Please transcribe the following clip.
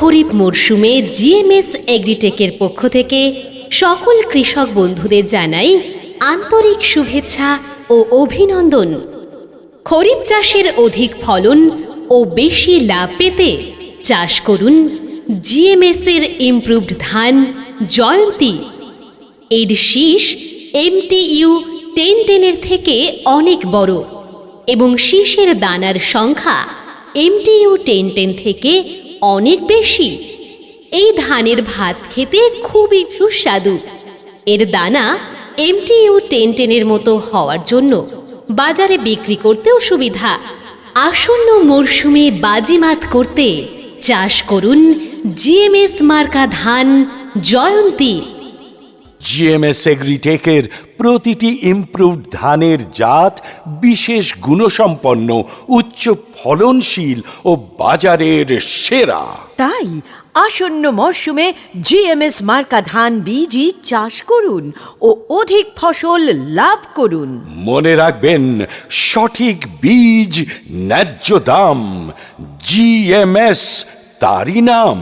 খরিফ মরশুমে জিএমএস এগ্রিটেকের পক্ষ থেকে সকল কৃষক বন্ধুদের জানাই আন্তরিক শুভেচ্ছা ও অভিনন্দন। খরিফ চাষের অধিক ফলন ও বেশি লাভ পেতে চাষ করুন জিএমএস এর ইমপ্রুভড ধান জয়ন্তী। এর শীষ MTU 1010 এর থেকে অনেক বড় এবং শীষের দানার সংখ্যা MTU 1010 থেকে অনেক বেশি। এই ধানের ভাত খেতে খুবই সুস্বাদু। এর দানা MTU 1010 এর মতো হওয়ার জন্য বাজারে বিক্রি করতেও সুবিধা। আসন্ন মরশুমে বাজিমাত করতে চাষ করুন জিএমএস মার্কা ধান জয়ন্তী। জিএমএস এগ্রিটেকের প্রতিটি ইমপ্রুভড ধানের জাত বিশেষ গুণসম্পন্ন, উচ্চ ফলনশীল ও বাজারের সেরা। তাই আসন্ন মরশুমে জিএমএস মার্কা ধান বীজই চাষ করুন ও অধিক ফসল লাভ করুন। মনে রাখবেন, সঠিক বীজ, ন্যায্য দাম, জিএমএস তারই নাম।